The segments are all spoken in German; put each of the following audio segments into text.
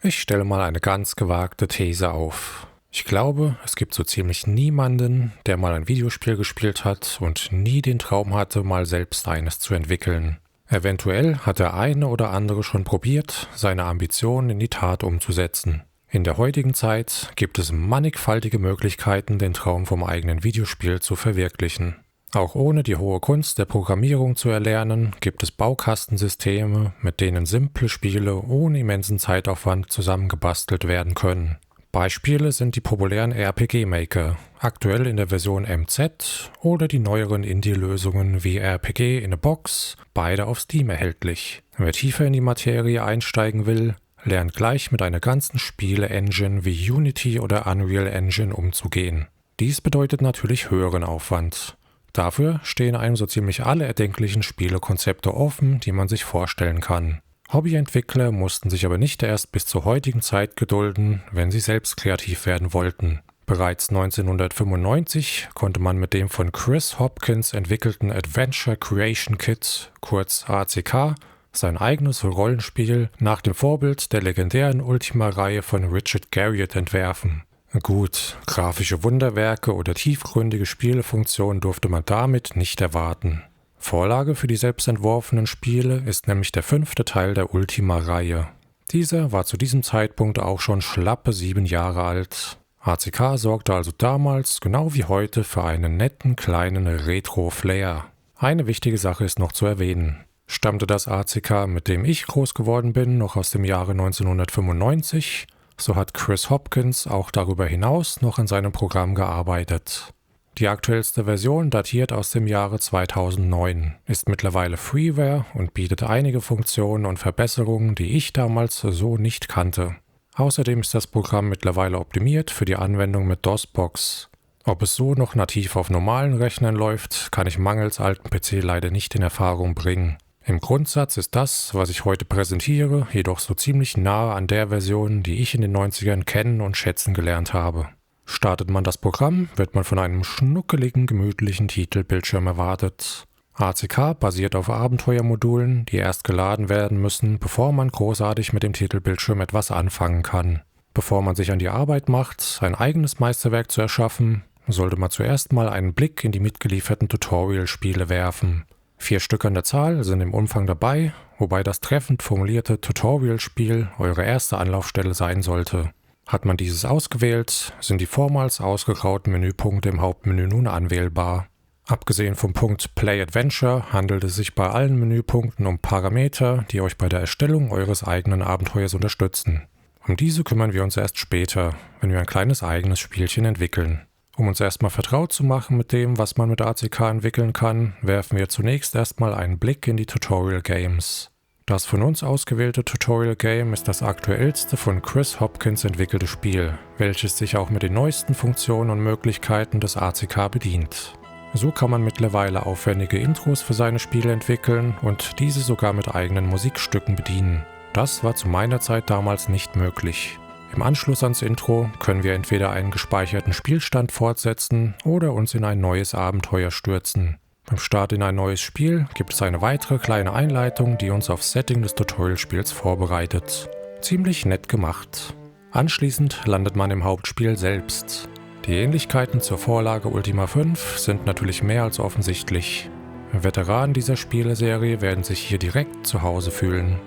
Ich stelle mal eine ganz gewagte These auf. Ich glaube, es gibt so ziemlich niemanden, der mal ein Videospiel gespielt hat und nie den Traum hatte, mal selbst eines zu entwickeln. Eventuell hat der eine oder andere schon probiert, seine Ambitionen in die Tat umzusetzen. In der heutigen Zeit gibt es mannigfaltige Möglichkeiten, den Traum vom eigenen Videospiel zu verwirklichen. Auch ohne die hohe Kunst der Programmierung zu erlernen, gibt es Baukastensysteme, mit denen simple Spiele ohne immensen Zeitaufwand zusammengebastelt werden können. Beispiele sind die populären RPG-Maker, aktuell in der Version MZ, oder die neueren Indie-Lösungen wie RPG in a Box, beide auf Steam erhältlich. Wer tiefer in die Materie einsteigen will, lernt gleich mit einer ganzen Spiele-Engine wie Unity oder Unreal Engine umzugehen. Dies bedeutet natürlich höheren Aufwand. Dafür stehen einem so ziemlich alle erdenklichen Spielekonzepte offen, die man sich vorstellen kann. Hobbyentwickler mussten sich aber nicht erst bis zur heutigen Zeit gedulden, wenn sie selbst kreativ werden wollten. Bereits 1995 konnte man mit dem von Chris Hopkins entwickelten Adventure Creation Kit, kurz ACK, sein eigenes Rollenspiel nach dem Vorbild der legendären Ultima-Reihe von Richard Garriott entwerfen. Gut, grafische Wunderwerke oder tiefgründige Spielefunktionen durfte man damit nicht erwarten. Vorlage für die selbstentworfenen Spiele ist nämlich der 5. Teil der Ultima-Reihe. Dieser war zu diesem Zeitpunkt auch schon schlappe 7 Jahre alt. ACK sorgte also damals, genau wie heute, für einen netten kleinen Retro-Flair. Eine wichtige Sache ist noch zu erwähnen. Stammte das ACK, mit dem ich groß geworden bin, noch aus dem Jahre 1995, so hat Chris Hopkins auch darüber hinaus noch an seinem Programm gearbeitet. Die aktuellste Version datiert aus dem Jahre 2009, ist mittlerweile Freeware und bietet einige Funktionen und Verbesserungen, die ich damals so nicht kannte. Außerdem ist das Programm mittlerweile optimiert für die Anwendung mit DOSBox. Ob es so noch nativ auf normalen Rechnern läuft, kann ich mangels alten PC leider nicht in Erfahrung bringen. Im Grundsatz ist das, was ich heute präsentiere, jedoch so ziemlich nahe an der Version, die ich in den 90ern kennen und schätzen gelernt habe. Startet man das Programm, wird man von einem schnuckeligen, gemütlichen Titelbildschirm erwartet. ACK basiert auf Abenteuermodulen, die erst geladen werden müssen, bevor man großartig mit dem Titelbildschirm etwas anfangen kann. Bevor man sich an die Arbeit macht, ein eigenes Meisterwerk zu erschaffen, sollte man zuerst mal einen Blick in die mitgelieferten Tutorial-Spiele werfen. 4 Stück an der Zahl sind im Umfang dabei, wobei das treffend formulierte Tutorial-Spiel eure erste Anlaufstelle sein sollte. Hat man dieses ausgewählt, sind die vormals ausgegrauten Menüpunkte im Hauptmenü nun anwählbar. Abgesehen vom Punkt Play Adventure handelt es sich bei allen Menüpunkten um Parameter, die euch bei der Erstellung eures eigenen Abenteuers unterstützen. Um diese kümmern wir uns erst später, wenn wir ein kleines eigenes Spielchen entwickeln. Um uns erstmal vertraut zu machen mit dem, was man mit ACK entwickeln kann, werfen wir zunächst erstmal einen Blick in die Tutorial Games. Das von uns ausgewählte Tutorial Game ist das aktuellste von Chris Hopkins entwickelte Spiel, welches sich auch mit den neuesten Funktionen und Möglichkeiten des ACK bedient. So kann man mittlerweile aufwendige Intros für seine Spiele entwickeln und diese sogar mit eigenen Musikstücken bedienen. Das war zu meiner Zeit damals nicht möglich. Im Anschluss ans Intro können wir entweder einen gespeicherten Spielstand fortsetzen oder uns in ein neues Abenteuer stürzen. Beim Start in ein neues Spiel gibt es eine weitere kleine Einleitung, die uns aufs Setting des Tutorialspiels vorbereitet. Ziemlich nett gemacht. Anschließend landet man im Hauptspiel selbst. Die Ähnlichkeiten zur Vorlage Ultima 5 sind natürlich mehr als offensichtlich. Veteranen dieser Spieleserie werden sich hier direkt zu Hause fühlen.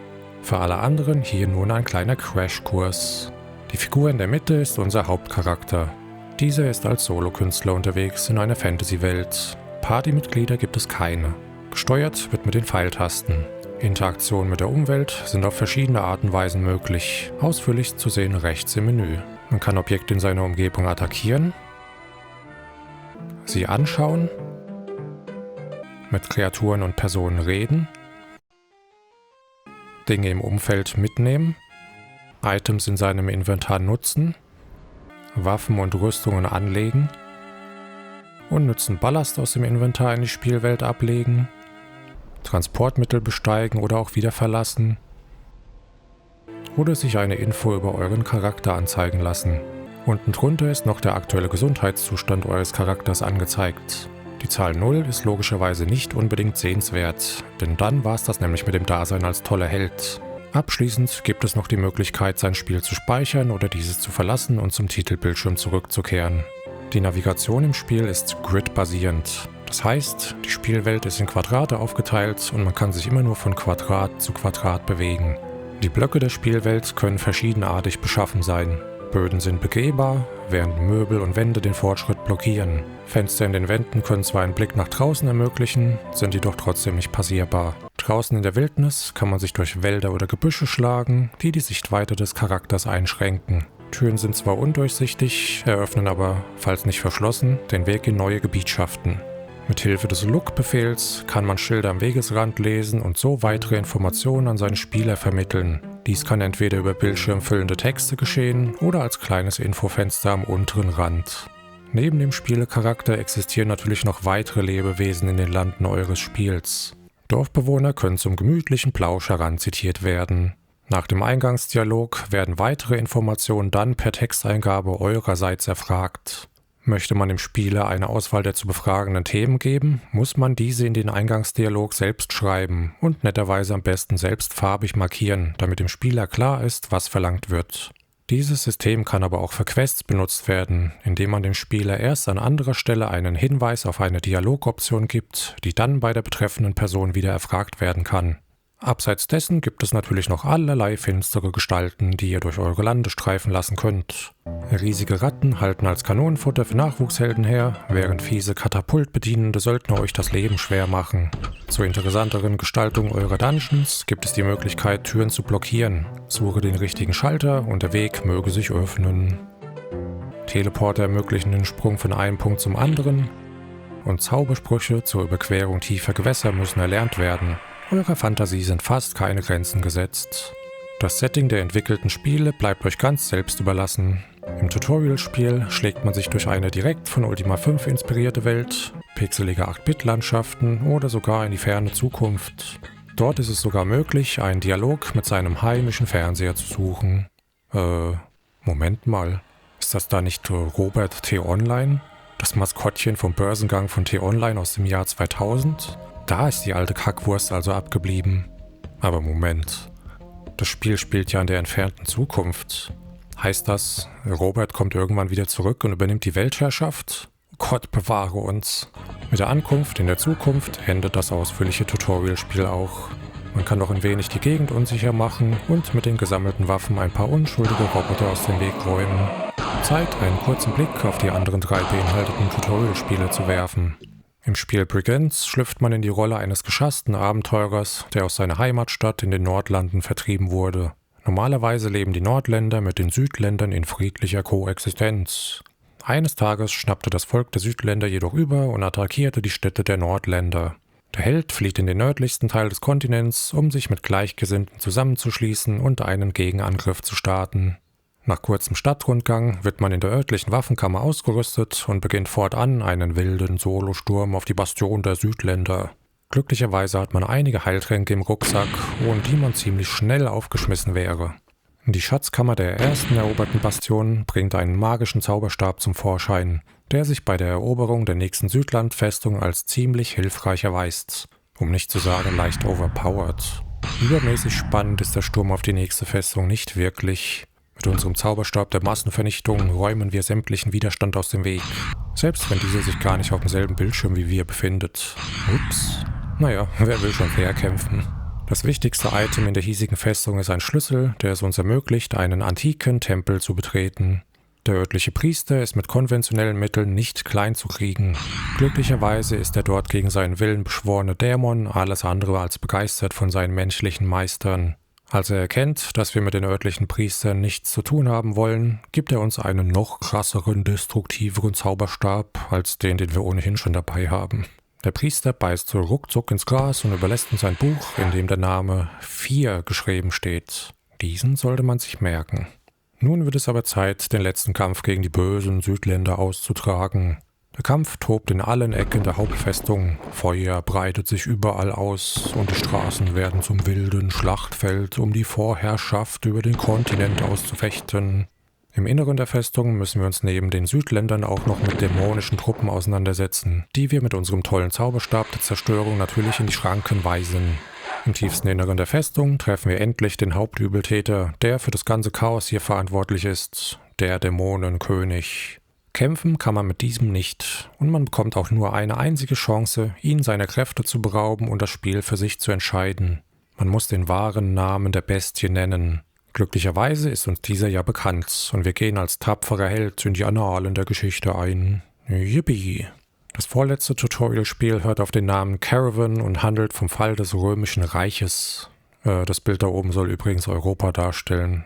Für alle anderen hier nun ein kleiner Crashkurs. Die Figur in der Mitte ist unser Hauptcharakter. Dieser ist als Solokünstler unterwegs in einer Fantasy-Welt. Partymitglieder gibt es keine. Gesteuert wird mit den Pfeiltasten. Interaktionen mit der Umwelt sind auf verschiedene Arten und Weisen möglich. Ausführlich zu sehen rechts im Menü. Man kann Objekte in seiner Umgebung attackieren, sie anschauen, mit Kreaturen und Personen reden, Dinge im Umfeld mitnehmen, Items in seinem Inventar nutzen, Waffen und Rüstungen anlegen, unnützen Ballast aus dem Inventar in die Spielwelt ablegen, Transportmittel besteigen oder auch wieder verlassen oder sich eine Info über euren Charakter anzeigen lassen. Unten drunter ist noch der aktuelle Gesundheitszustand eures Charakters angezeigt. Die Zahl 0 ist logischerweise nicht unbedingt sehenswert, denn dann war es das nämlich mit dem Dasein als toller Held. Abschließend gibt es noch die Möglichkeit, sein Spiel zu speichern oder dieses zu verlassen und zum Titelbildschirm zurückzukehren. Die Navigation im Spiel ist grid-basierend. Das heißt, die Spielwelt ist in Quadrate aufgeteilt und man kann sich immer nur von Quadrat zu Quadrat bewegen. Die Blöcke der Spielwelt können verschiedenartig beschaffen sein. Böden sind begehbar, während Möbel und Wände den Fortschritt blockieren. Fenster in den Wänden können zwar einen Blick nach draußen ermöglichen, sind jedoch trotzdem nicht passierbar. Draußen in der Wildnis kann man sich durch Wälder oder Gebüsche schlagen, die die Sichtweite des Charakters einschränken. Türen sind zwar undurchsichtig, eröffnen aber, falls nicht verschlossen, den Weg in neue Gebietschaften. Mit Hilfe des Look-Befehls kann man Schilder am Wegesrand lesen und so weitere Informationen an seine Spieler vermitteln. Dies kann entweder über bildschirmfüllende Texte geschehen oder als kleines Infofenster am unteren Rand. Neben dem Spielecharakter existieren natürlich noch weitere Lebewesen in den Landen eures Spiels. Dorfbewohner können zum gemütlichen Plausch heranzitiert werden. Nach dem Eingangsdialog werden weitere Informationen dann per Texteingabe eurerseits erfragt. Möchte man dem Spieler eine Auswahl der zu befragenden Themen geben, muss man diese in den Eingangsdialog selbst schreiben und netterweise am besten selbst farbig markieren, damit dem Spieler klar ist, was verlangt wird. Dieses System kann aber auch für Quests benutzt werden, indem man dem Spieler erst an anderer Stelle einen Hinweis auf eine Dialogoption gibt, die dann bei der betreffenden Person wieder erfragt werden kann. Abseits dessen gibt es natürlich noch allerlei finstere Gestalten, die ihr durch eure Lande streifen lassen könnt. Riesige Ratten halten als Kanonenfutter für Nachwuchshelden her, während fiese katapultbedienende Söldner euch das Leben schwer machen. Zur interessanteren Gestaltung eurer Dungeons gibt es die Möglichkeit, Türen zu blockieren. Suche den richtigen Schalter und der Weg möge sich öffnen. Teleporter ermöglichen den Sprung von einem Punkt zum anderen und Zaubersprüche zur Überquerung tiefer Gewässer müssen erlernt werden. Eurer Fantasie sind fast keine Grenzen gesetzt. Das Setting der entwickelten Spiele bleibt euch ganz selbst überlassen. Im Tutorial-Spiel schlägt man sich durch eine direkt von Ultima 5 inspirierte Welt, pixelige 8-Bit-Landschaften oder sogar in die ferne Zukunft. Dort ist es sogar möglich, einen Dialog mit seinem heimischen Fernseher zu suchen. Moment mal, ist das da nicht Robert T-Online? Das Maskottchen vom Börsengang von T-Online aus dem Jahr 2000? Da ist die alte Kackwurst also abgeblieben. Aber Moment, das Spiel spielt ja in der entfernten Zukunft. Heißt das, Robert kommt irgendwann wieder zurück und übernimmt die Weltherrschaft? Gott bewahre uns. Mit der Ankunft in der Zukunft endet das ausführliche Tutorial-Spiel auch. Man kann noch ein wenig die Gegend unsicher machen und mit den gesammelten Waffen ein paar unschuldige Roboter aus dem Weg räumen. Zeit, einen kurzen Blick auf die anderen 3 beinhalteten Tutorial-Spiele zu werfen. Im Spiel Brigands schlüpft man in die Rolle eines geschassten Abenteurers, der aus seiner Heimatstadt in den Nordlanden vertrieben wurde. Normalerweise leben die Nordländer mit den Südländern in friedlicher Koexistenz. Eines Tages schnappte das Volk der Südländer jedoch über und attackierte die Städte der Nordländer. Der Held flieht in den nördlichsten Teil des Kontinents, um sich mit Gleichgesinnten zusammenzuschließen und einen Gegenangriff zu starten. Nach kurzem Stadtrundgang wird man in der örtlichen Waffenkammer ausgerüstet und beginnt fortan einen wilden Solosturm auf die Bastion der Südländer. Glücklicherweise hat man einige Heiltränke im Rucksack, ohne die man ziemlich schnell aufgeschmissen wäre. Die Schatzkammer der ersten eroberten Bastion bringt einen magischen Zauberstab zum Vorschein, der sich bei der Eroberung der nächsten Südlandfestung als ziemlich hilfreich erweist, um nicht zu sagen leicht overpowered. Übermäßig spannend ist der Sturm auf die nächste Festung nicht wirklich. Mit unserem Zauberstab der Massenvernichtung räumen wir sämtlichen Widerstand aus dem Weg, selbst wenn dieser sich gar nicht auf demselben Bildschirm wie wir befindet. Ups. Naja, wer will schon fair kämpfen? Das wichtigste Item in der hiesigen Festung ist ein Schlüssel, der es uns ermöglicht, einen antiken Tempel zu betreten. Der örtliche Priester ist mit konventionellen Mitteln nicht klein zu kriegen. Glücklicherweise ist der dort gegen seinen Willen beschworene Dämon alles andere als begeistert von seinen menschlichen Meistern. Als er erkennt, dass wir mit den örtlichen Priestern nichts zu tun haben wollen, gibt er uns einen noch krasseren, destruktiveren Zauberstab als den wir ohnehin schon dabei haben. Der Priester beißt so ruckzuck ins Gras und überlässt uns ein Buch, in dem der Name 4 geschrieben steht. Diesen sollte man sich merken. Nun wird es aber Zeit, den letzten Kampf gegen die bösen Südländer auszutragen. Der Kampf tobt in allen Ecken der Hauptfestung, Feuer breitet sich überall aus und die Straßen werden zum wilden Schlachtfeld, um die Vorherrschaft über den Kontinent auszufechten. Im Inneren der Festung müssen wir uns neben den Südländern auch noch mit dämonischen Truppen auseinandersetzen, die wir mit unserem tollen Zauberstab der Zerstörung natürlich in die Schranken weisen. Im tiefsten Inneren der Festung treffen wir endlich den Hauptübeltäter, der für das ganze Chaos hier verantwortlich ist, der Dämonenkönig. Kämpfen kann man mit diesem nicht und man bekommt auch nur eine einzige Chance, ihn seiner Kräfte zu berauben und das Spiel für sich zu entscheiden. Man muss den wahren Namen der Bestie nennen. Glücklicherweise ist uns dieser ja bekannt und wir gehen als tapferer Held in die Annalen der Geschichte ein. Yippie! Das vorletzte Tutorial-Spiel hört auf den Namen Caravan und handelt vom Fall des Römischen Reiches. Das Bild da oben soll übrigens Europa darstellen.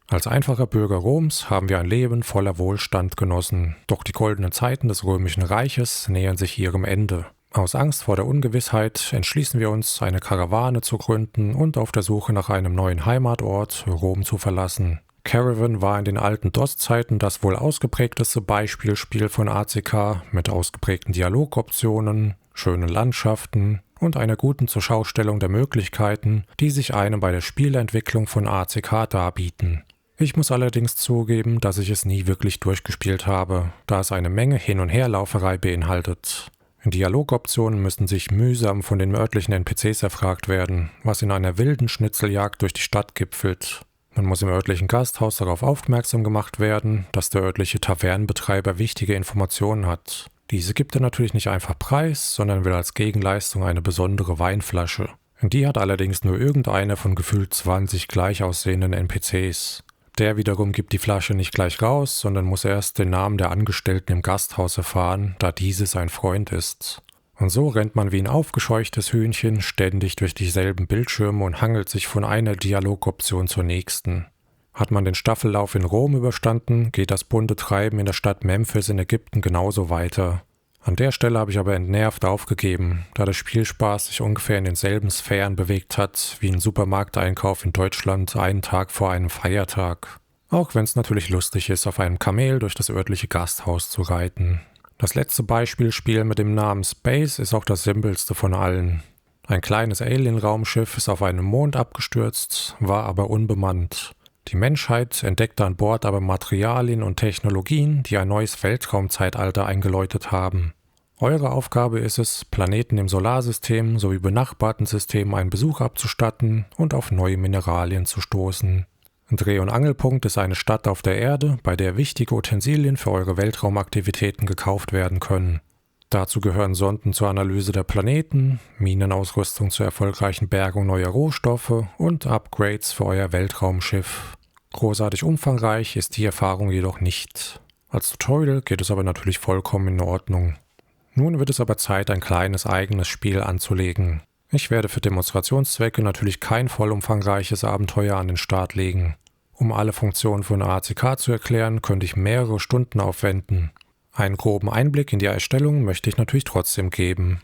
Als einfacher Bürger Roms haben wir ein Leben voller Wohlstand genossen, doch die goldenen Zeiten des Römischen Reiches nähern sich ihrem Ende. Aus Angst vor der Ungewissheit entschließen wir uns, eine Karawane zu gründen und auf der Suche nach einem neuen Heimatort Rom zu verlassen. Caravan war in den alten DOS-Zeiten das wohl ausgeprägteste Beispielspiel von ACK mit ausgeprägten Dialogoptionen, schönen Landschaften und einer guten Zurschaustellung der Möglichkeiten, die sich einem bei der Spieleentwicklung von ACK darbieten. Ich muss allerdings zugeben, dass ich es nie wirklich durchgespielt habe, da es eine Menge Hin- und Herlauferei beinhaltet. Dialogoptionen müssen sich mühsam von den örtlichen NPCs erfragt werden, was in einer wilden Schnitzeljagd durch die Stadt gipfelt. Man muss im örtlichen Gasthaus darauf aufmerksam gemacht werden, dass der örtliche Tavernenbetreiber wichtige Informationen hat. Diese gibt er natürlich nicht einfach preis, sondern will als Gegenleistung eine besondere Weinflasche. Die hat allerdings nur irgendeiner von gefühlt 20 gleich aussehenden NPCs. Der wiederum gibt die Flasche nicht gleich raus, sondern muss erst den Namen der Angestellten im Gasthaus erfahren, da diese sein Freund ist. Und so rennt man wie ein aufgescheuchtes Hühnchen ständig durch dieselben Bildschirme und hangelt sich von einer Dialogoption zur nächsten. Hat man den Staffellauf in Rom überstanden, geht das bunte Treiben in der Stadt Memphis in Ägypten genauso weiter. An der Stelle habe ich aber entnervt aufgegeben, da der Spielspaß sich ungefähr in denselben Sphären bewegt hat wie ein Supermarkteinkauf in Deutschland einen Tag vor einem Feiertag. Auch wenn es natürlich lustig ist, auf einem Kamel durch das örtliche Gasthaus zu reiten. Das letzte Beispielspiel mit dem Namen Space ist auch das simpelste von allen. Ein kleines Alien-Raumschiff ist auf einem Mond abgestürzt, war aber unbemannt. Die Menschheit entdeckte an Bord aber Materialien und Technologien, die ein neues Weltraumzeitalter eingeläutet haben. Eure Aufgabe ist es, Planeten im Solarsystem sowie benachbarten Systemen einen Besuch abzustatten und auf neue Mineralien zu stoßen. Dreh- und Angelpunkt ist eine Stadt auf der Erde, bei der wichtige Utensilien für eure Weltraumaktivitäten gekauft werden können. Dazu gehören Sonden zur Analyse der Planeten, Minenausrüstung zur erfolgreichen Bergung neuer Rohstoffe und Upgrades für euer Weltraumschiff. Großartig umfangreich ist die Erfahrung jedoch nicht. Als Tutorial geht es aber natürlich vollkommen in Ordnung. Nun wird es aber Zeit, ein kleines eigenes Spiel anzulegen. Ich werde für Demonstrationszwecke natürlich kein vollumfangreiches Abenteuer an den Start legen. Um alle Funktionen von ACK zu erklären, könnte ich mehrere Stunden aufwenden. Einen groben Einblick in die Erstellung möchte ich natürlich trotzdem geben.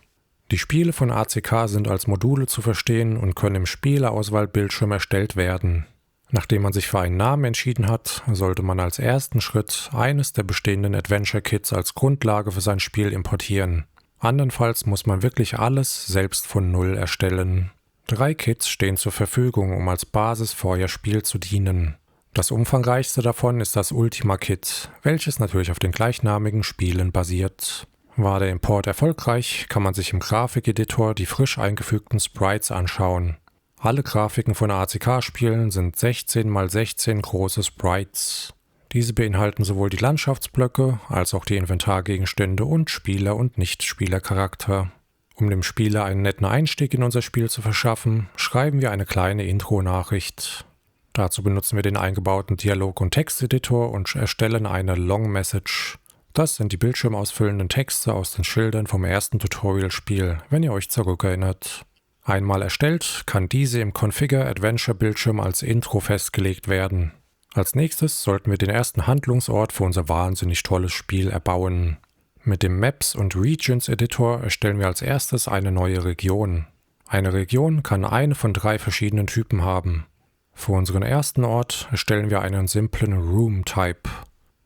Die Spiele von ACK sind als Module zu verstehen und können im Spieleauswahlbildschirm erstellt werden. Nachdem man sich für einen Namen entschieden hat, sollte man als ersten Schritt eines der bestehenden Adventure Kits als Grundlage für sein Spiel importieren. Andernfalls muss man wirklich alles selbst von Null erstellen. 3 Kits stehen zur Verfügung, um als Basis für euer Spiel zu dienen. Das umfangreichste davon ist das Ultima Kit, welches natürlich auf den gleichnamigen Spielen basiert. War der Import erfolgreich, kann man sich im Grafikeditor die frisch eingefügten Sprites anschauen. Alle Grafiken von ACK-Spielen sind 16×16 große Sprites. Diese beinhalten sowohl die Landschaftsblöcke als auch die Inventargegenstände und Spieler- und Nicht-Spieler-Charakter. Um dem Spieler einen netten Einstieg in unser Spiel zu verschaffen, schreiben wir eine kleine Intro-Nachricht. Dazu benutzen wir den eingebauten Dialog- und Texteditor und erstellen eine Long Message. Das sind die bildschirmausfüllenden Texte aus den Schildern vom ersten Tutorial-Spiel, wenn ihr euch zurückerinnert. Einmal erstellt, kann diese im Configure-Adventure-Bildschirm als Intro festgelegt werden. Als nächstes sollten wir den ersten Handlungsort für unser wahnsinnig tolles Spiel erbauen. Mit dem Maps- und Regions-Editor erstellen wir als erstes eine neue Region. Eine Region kann eine von 3 verschiedenen Typen haben. Für unseren ersten Ort erstellen wir einen simplen Room-Type.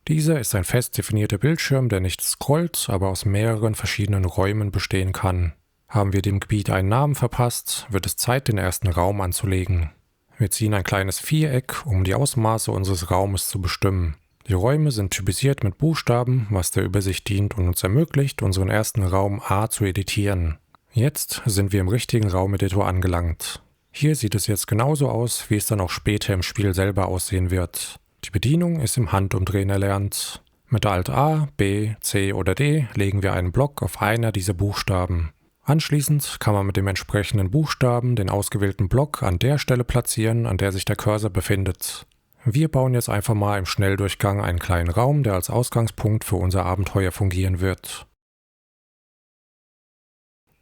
Dieser ist ein fest definierter Bildschirm, der nicht scrollt, aber aus mehreren verschiedenen Räumen bestehen kann. Haben wir dem Gebiet einen Namen verpasst, wird es Zeit, den ersten Raum anzulegen. Wir ziehen ein kleines Viereck, um die Ausmaße unseres Raumes zu bestimmen. Die Räume sind typisiert mit Buchstaben, was der Übersicht dient und uns ermöglicht, unseren ersten Raum A zu editieren. Jetzt sind wir im richtigen Raumeditor angelangt. Hier sieht es jetzt genauso aus, wie es dann auch später im Spiel selber aussehen wird. Die Bedienung ist im Handumdrehen erlernt. Mit Alt A, B, C oder D legen wir einen Block auf einer dieser Buchstaben. Anschließend kann man mit dem entsprechenden Buchstaben den ausgewählten Block an der Stelle platzieren, an der sich der Cursor befindet. Wir bauen jetzt einfach mal im Schnelldurchgang einen kleinen Raum, der als Ausgangspunkt für unser Abenteuer fungieren wird.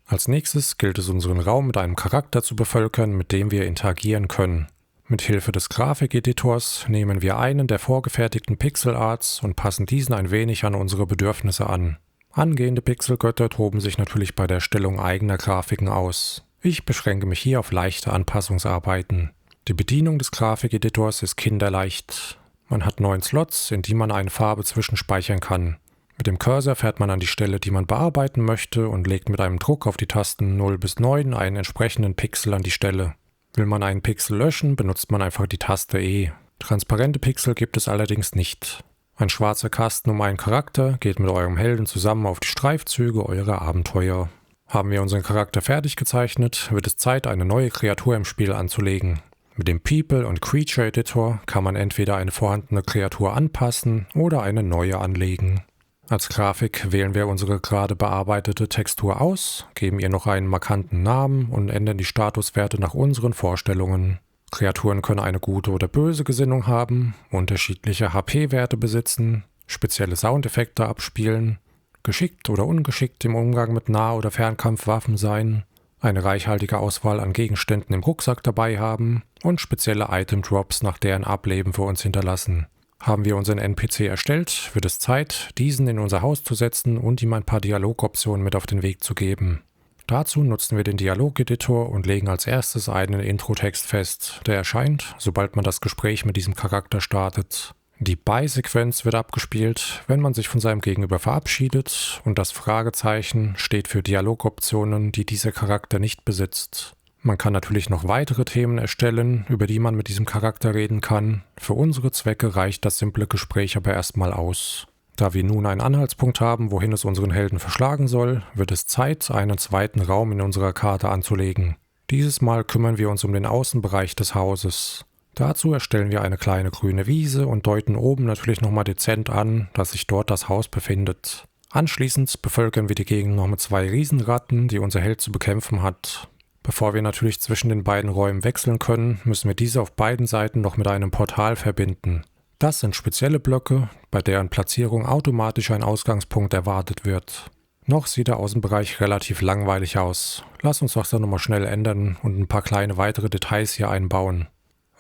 Als nächstes gilt es, unseren Raum mit einem Charakter zu bevölkern, mit dem wir interagieren können. Mit Hilfe des Grafikeditors nehmen wir einen der vorgefertigten Pixelarts und passen diesen ein wenig an unsere Bedürfnisse an. Angehende Pixelgötter toben sich natürlich bei der Erstellung eigener Grafiken aus. Ich beschränke mich hier auf leichte Anpassungsarbeiten. Die Bedienung des Grafikeditors ist kinderleicht. Man hat 9 Slots, in die man eine Farbe zwischenspeichern kann. Mit dem Cursor fährt man an die Stelle, die man bearbeiten möchte und legt mit einem Druck auf die Tasten 0 bis 9 einen entsprechenden Pixel an die Stelle. Will man einen Pixel löschen, benutzt man einfach die Taste E. Transparente Pixel gibt es allerdings nicht. Ein schwarzer Kasten um einen Charakter geht mit eurem Helden zusammen auf die Streifzüge eurer Abenteuer. Haben wir unseren Charakter fertig gezeichnet, wird es Zeit, eine neue Kreatur im Spiel anzulegen. Mit dem People- und Creature-Editor kann man entweder eine vorhandene Kreatur anpassen oder eine neue anlegen. Als Grafik wählen wir unsere gerade bearbeitete Textur aus, geben ihr noch einen markanten Namen und ändern die Statuswerte nach unseren Vorstellungen. Kreaturen können eine gute oder böse Gesinnung haben, unterschiedliche HP-Werte besitzen, spezielle Soundeffekte abspielen, geschickt oder ungeschickt im Umgang mit Nah- oder Fernkampfwaffen sein, eine reichhaltige Auswahl an Gegenständen im Rucksack dabei haben und spezielle Item-Drops nach deren Ableben für uns hinterlassen. Haben wir unseren NPC erstellt, wird es Zeit, diesen in unser Haus zu setzen und ihm ein paar Dialogoptionen mit auf den Weg zu geben. Dazu nutzen wir den Dialogeditor und legen als erstes einen Introtext fest, der erscheint, sobald man das Gespräch mit diesem Charakter startet. Die Bye-Sequenz wird abgespielt, wenn man sich von seinem Gegenüber verabschiedet, und das Fragezeichen steht für Dialogoptionen, die dieser Charakter nicht besitzt. Man kann natürlich noch weitere Themen erstellen, über die man mit diesem Charakter reden kann. Für unsere Zwecke reicht das simple Gespräch aber erstmal aus. Da wir nun einen Anhaltspunkt haben, wohin es unseren Helden verschlagen soll, wird es Zeit, einen zweiten Raum in unserer Karte anzulegen. Dieses Mal kümmern wir uns um den Außenbereich des Hauses. Dazu erstellen wir eine kleine grüne Wiese und deuten oben natürlich nochmal dezent an, dass sich dort das Haus befindet. Anschließend bevölkern wir die Gegend noch mit 2 Riesenratten, die unser Held zu bekämpfen hat. Bevor wir natürlich zwischen den beiden Räumen wechseln können, müssen wir diese auf beiden Seiten noch mit einem Portal verbinden. Das sind spezielle Blöcke, bei deren Platzierung automatisch ein Ausgangspunkt erwartet wird. Noch sieht der Außenbereich relativ langweilig aus. Lass uns das dann nochmal schnell ändern und ein paar kleine weitere Details hier einbauen.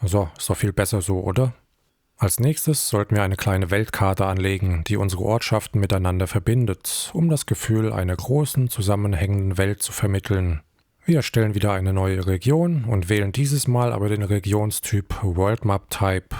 So, ist doch viel besser so, oder? Als nächstes sollten wir eine kleine Weltkarte anlegen, die unsere Ortschaften miteinander verbindet, um das Gefühl einer großen, zusammenhängenden Welt zu vermitteln. Wir erstellen wieder eine neue Region und wählen dieses Mal aber den Regionstyp World Map Type.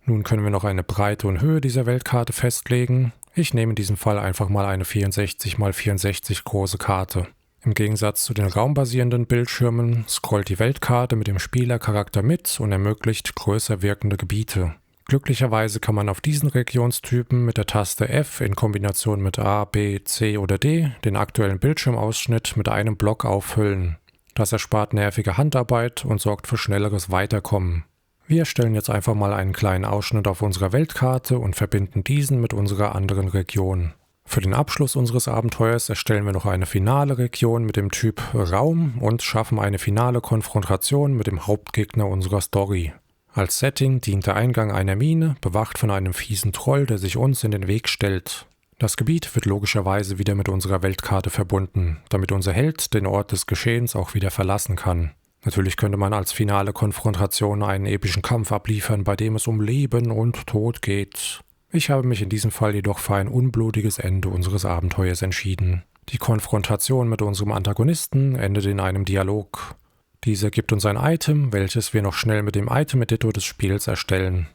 Nun können wir noch eine Breite und Höhe dieser Weltkarte festlegen. Ich nehme in diesem Fall einfach mal eine 64 x 64 große Karte. Im Gegensatz zu den raumbasierenden Bildschirmen scrollt die Weltkarte mit dem Spielercharakter mit und ermöglicht größer wirkende Gebiete. Glücklicherweise kann man auf diesen Regionstypen mit der Taste F in Kombination mit A, B, C oder D den aktuellen Bildschirmausschnitt mit einem Block auffüllen. Das erspart nervige Handarbeit und sorgt für schnelleres Weiterkommen. Wir stellen jetzt einfach mal einen kleinen Ausschnitt auf unserer Weltkarte und verbinden diesen mit unserer anderen Region. Für den Abschluss unseres Abenteuers erstellen wir noch eine finale Region mit dem Typ Raum und schaffen eine finale Konfrontation mit dem Hauptgegner unserer Story. Als Setting dient der Eingang einer Mine, bewacht von einem fiesen Troll, der sich uns in den Weg stellt. Das Gebiet wird logischerweise wieder mit unserer Weltkarte verbunden, damit unser Held den Ort des Geschehens auch wieder verlassen kann. Natürlich könnte man als finale Konfrontation einen epischen Kampf abliefern, bei dem es um Leben und Tod geht. Ich habe mich in diesem Fall jedoch für ein unblutiges Ende unseres Abenteuers entschieden. Die Konfrontation mit unserem Antagonisten endet in einem Dialog. Dieser gibt uns ein Item, welches wir noch schnell mit dem Item-Editor des Spiels erstellen.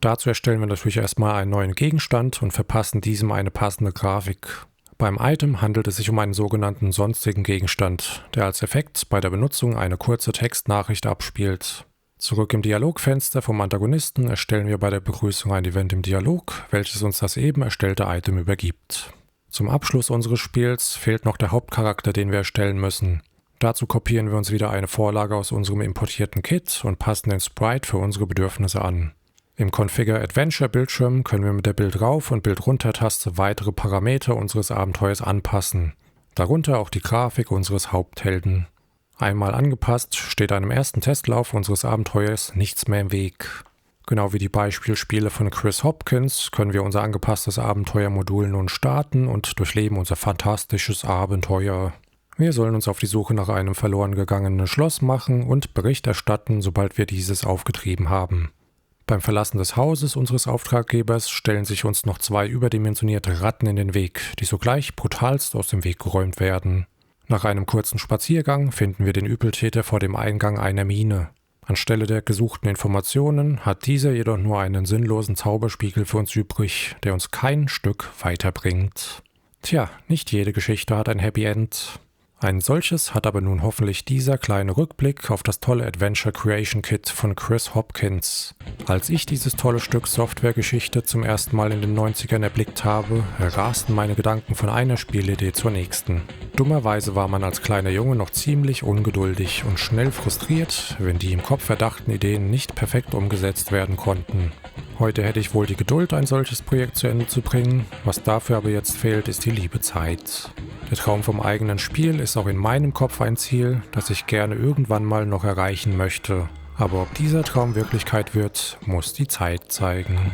Dazu erstellen wir natürlich erstmal einen neuen Gegenstand und verpassen diesem eine passende Grafik. Beim Item handelt es sich um einen sogenannten sonstigen Gegenstand, der als Effekt bei der Benutzung eine kurze Textnachricht abspielt. Zurück im Dialogfenster vom Antagonisten erstellen wir bei der Begrüßung ein Event im Dialog, welches uns das eben erstellte Item übergibt. Zum Abschluss unseres Spiels fehlt noch der Hauptcharakter, den wir erstellen müssen. Dazu kopieren wir uns wieder eine Vorlage aus unserem importierten Kit und passen den Sprite für unsere Bedürfnisse an. Im Configure Adventure Bildschirm können wir mit der Bild rauf und Bild runter Taste weitere Parameter unseres Abenteuers anpassen, darunter auch die Grafik unseres Haupthelden. Einmal angepasst, steht einem ersten Testlauf unseres Abenteuers nichts mehr im Weg. Genau wie die Beispielspiele von Chris Hopkins können wir unser angepasstes Abenteuermodul nun starten und durchleben unser fantastisches Abenteuer. Wir sollen uns auf die Suche nach einem verloren gegangenen Schloss machen und Bericht erstatten, sobald wir dieses aufgetrieben haben. Beim Verlassen des Hauses unseres Auftraggebers stellen sich uns noch 2 überdimensionierte Ratten in den Weg, die sogleich brutalst aus dem Weg geräumt werden. Nach einem kurzen Spaziergang finden wir den Übeltäter vor dem Eingang einer Mine. Anstelle der gesuchten Informationen hat dieser jedoch nur einen sinnlosen Zauberspiegel für uns übrig, der uns kein Stück weiterbringt. Tja, nicht jede Geschichte hat ein Happy End. Ein solches hat aber nun hoffentlich dieser kleine Rückblick auf das tolle Adventure Creation Kit von Chris Hopkins. Als ich dieses tolle Stück Softwaregeschichte zum ersten Mal in den 90ern erblickt habe, rasten meine Gedanken von einer Spielidee zur nächsten. Dummerweise war man als kleiner Junge noch ziemlich ungeduldig und schnell frustriert, wenn die im Kopf erdachten Ideen nicht perfekt umgesetzt werden konnten. Heute hätte ich wohl die Geduld, ein solches Projekt zu Ende zu bringen. Was dafür aber jetzt fehlt, ist die liebe Zeit. Der Traum vom eigenen Spiel ist auch in meinem Kopf ein Ziel, das ich gerne irgendwann mal noch erreichen möchte. Aber ob dieser Traum Wirklichkeit wird, muss die Zeit zeigen.